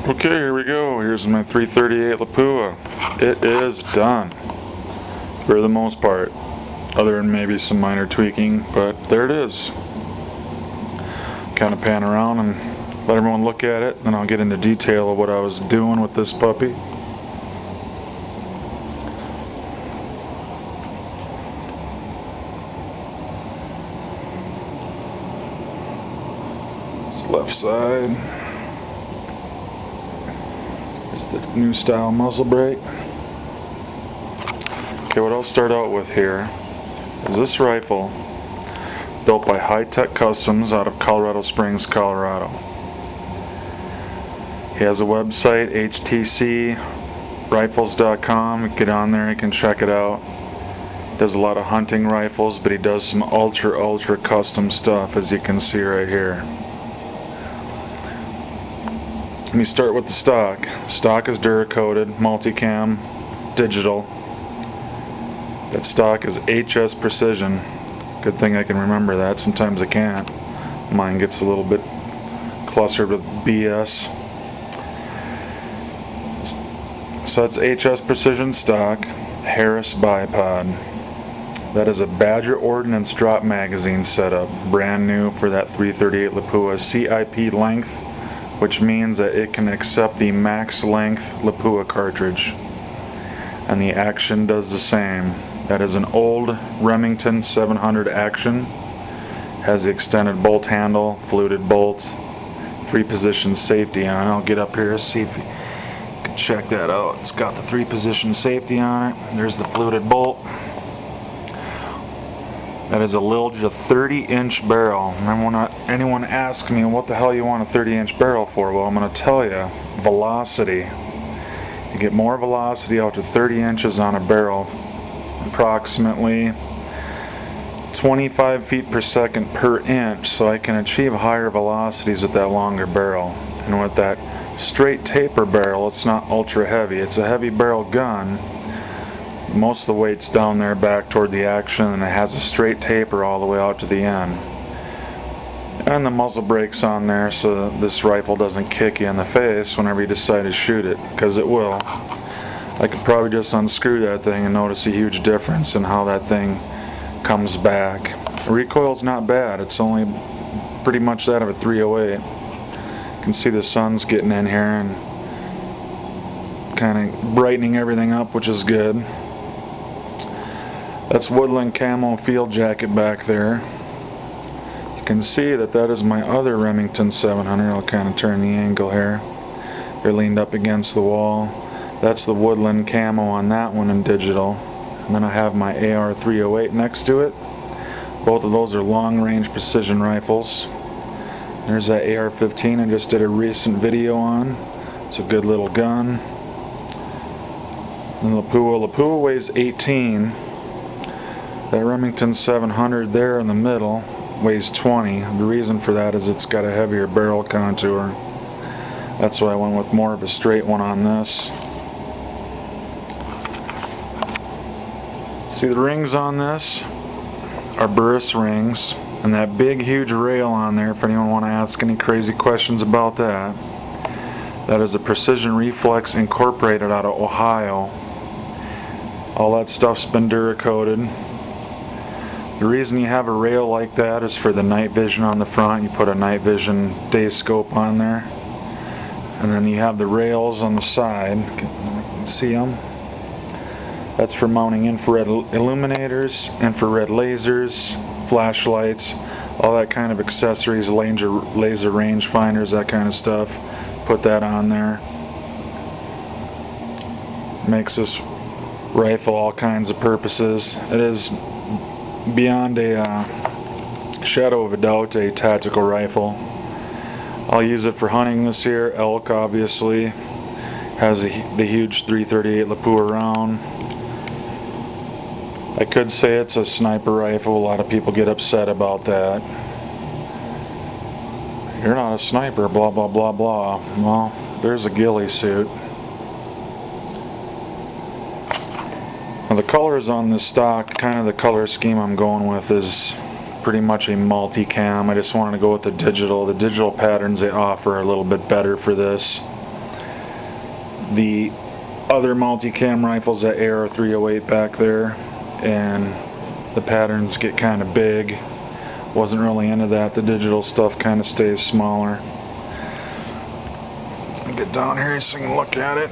Okay, here we go. Here's my 338 Lapua. It is done for the most part, other than maybe some minor tweaking, but there it is. Kind of pan around and let everyone look at it, then I'll get into detail of what I was doing with this puppy. This left side. Is the new style muzzle brake. Okay, what I'll start out with here is this rifle built by High Tech Customs out of Colorado Springs, Colorado. He has a website, htcrifles.com. Get on there, you can check it out. Does a lot of hunting rifles, but he does some ultra custom stuff, as you can see right here. Let me start with the stock. Stock is Duracoated, multicam, digital. That stock is HS Precision. Good thing I can remember that. Sometimes I can't. Mine gets a little bit clustered with BS. So that's HS Precision stock, Harris bipod. That is a Badger Ordnance drop magazine setup, brand new for that 338 Lapua. CIP length, which means that it can accept the max length Lapua cartridge. And the Action does the same. That is an old Remington 700 Action. Has the extended bolt handle, fluted bolts, 3-position safety on it. I'll get up here and see if you can check that out. It's got the 3-position safety on it. There's the fluted bolt. That is a Lilja 30-inch barrel. Remember when anyone asks me what the hell you want a 30-inch barrel for? Well, I'm going to tell you, velocity. You get more velocity out to 30 inches on a barrel, approximately 25 feet per second per inch, so I can achieve higher velocities with that longer barrel. And with that straight taper barrel, it's not ultra heavy. It's a heavy barrel gun. Most of the weight's down there back toward the Action, and it has a straight taper all the way out to the end. And the muzzle brake's on there so this rifle doesn't kick you in the face whenever you decide to shoot it, because it will. I could probably just unscrew that thing and notice a huge difference in how that thing comes back. The recoil's not bad. It's only pretty much that of a 308. You can see the sun's getting in here and kind of brightening everything up, which is good. That's woodland camo field jacket back there. You can see that that is my other Remington 700. I'll kind of turn the angle here. They're leaned up against the wall. That's the woodland camo on that one in digital. And then I have my AR 308 next to it. Both of those are long-range precision rifles. There's that AR 15 I just did a recent video on. It's a good little gun. And Lapua weighs 18. That Remington 700 there in the middle weighs 20. The reason for that is it's got a heavier barrel contour. That's why I went with more of a straight one on this. See, the rings on this are Burris rings, and that big huge rail on there, if anyone want to ask any crazy questions about that, that is a Precision Reflex Incorporated out of Ohio. All that stuff's been Duracoated. The reason you have a rail like that is for the night vision on the front. You put a night vision day scope on there, and then you have the rails on the side. You can see them. That's for mounting infrared illuminators, infrared lasers, flashlights, all that kind of accessories, laser rangefinders, that kind of stuff. Put that on there. Makes this rifle all kinds of purposes. It is beyond a shadow of a doubt a tactical rifle. I'll use it for hunting this year. Elk, obviously. Has the huge 338 Lapua round. I could say it's a sniper rifle. A lot of people get upset about that. You're not a sniper, blah blah blah blah. Well, there's a ghillie suit. Now the colors on this stock, kind of the color scheme I'm going with is pretty much a multicam. I just wanted to go with the digital. The digital patterns they offer are a little bit better for this. the other multicam rifles at AR-308 back there, and the patterns get kind of big. Wasn't really into that. The digital stuff kind of stays smaller. Get down here so you can look at it.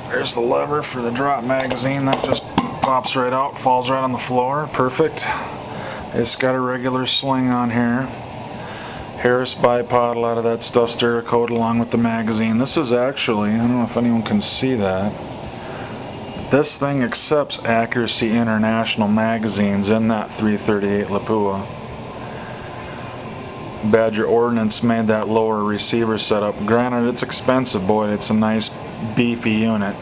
There's the lever for the drop magazine. That just pops right out, falls right on the floor. Perfect. It's got a regular sling on here. Harris bipod, a lot of that stuff's Duracoat along with the magazine. This is actually, I don't know if anyone can see that, this thing accepts Accuracy International magazines in that 338 Lapua. Badger Ordnance made that lower receiver setup. Granted, it's expensive, boy, it's a nice beefy unit.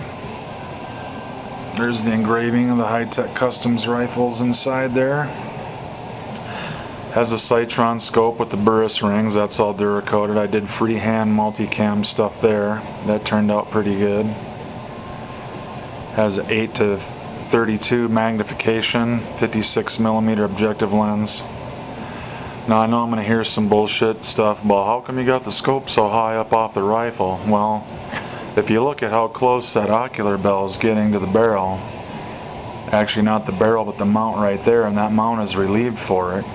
There's the engraving of the high-tech customs rifles inside there. Has a Citron scope with the Burris rings. That's all Duracoated. I did freehand multicam stuff there. That turned out pretty good. Has 8:32 magnification, 56mm objective lens. Now I know I'm going to hear some bullshit stuff about how come you got the scope so high up off the rifle. Well, if you look at how close that ocular bell is getting to the barrel, actually not the barrel but the mount right there, and that mount is relieved for it,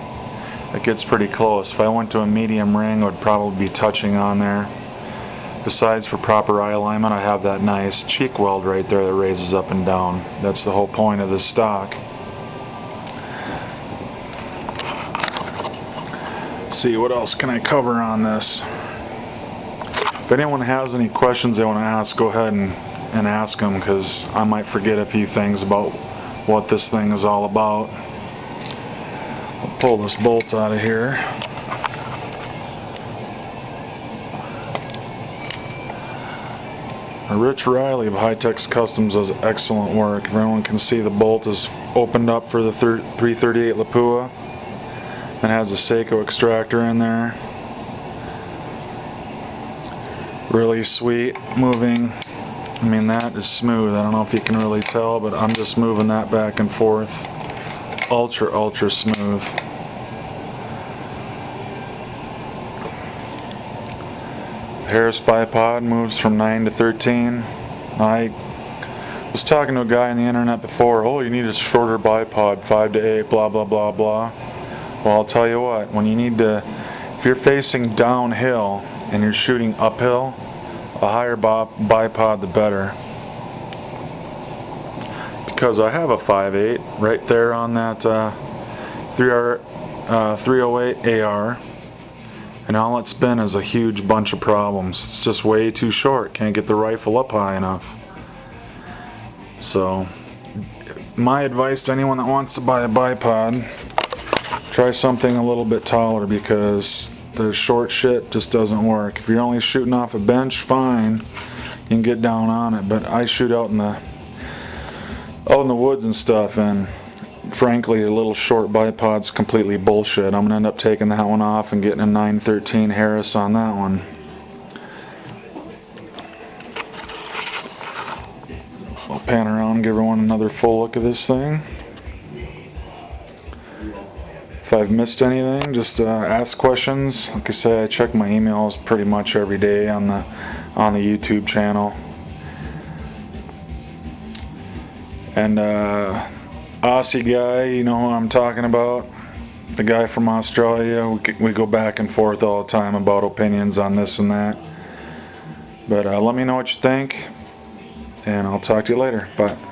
it gets pretty close. If I went to a medium ring, it would probably be touching on there. Besides, for proper eye alignment, I have that nice cheek weld right there that raises up and down. That's the whole point of this stock. Let's see, what else can I cover on this? If anyone has any questions they want to ask, go ahead and ask them, because I might forget a few things about what this thing is all about. I'll pull this bolt out of here. Rich Riley of High-Tech Customs does excellent work. If everyone can see, the bolt is opened up for the 338 Lapua and has a Seiko extractor in there. Really sweet moving. I mean, that is smooth. I don't know if you can really tell, but I'm just moving that back and forth. Ultra smooth. Harris bipod moves from 9 to 13. I was talking to a guy on the internet before, oh, you need a shorter bipod, 5 to 8, blah blah blah blah. Well, I'll tell you what, when you need to, if you're facing downhill and you're shooting uphill, a higher bipod the better. Because I have a 5.8 right there on that 308 AR. And all it's been is a huge bunch of problems. It's just way too short. Can't get the rifle up high enough. So, my advice to anyone that wants to buy a bipod, try something a little bit taller, because the short shit just doesn't work. If you're only shooting off a bench, fine, you can get down on it. But I shoot out in the woods and stuff, and frankly, a little short bipod's completely bullshit. I'm gonna end up taking that one off and getting a 913 Harris on that one. I'll pan around and give everyone another full look of this thing. If I've missed anything, just ask questions. Like I say, I check my emails pretty much every day on the YouTube channel. And Aussie guy, you know who I'm talking about, the guy from Australia, we go back and forth all the time about opinions on this and that. But let me know what you think, and I'll talk to you later. Bye.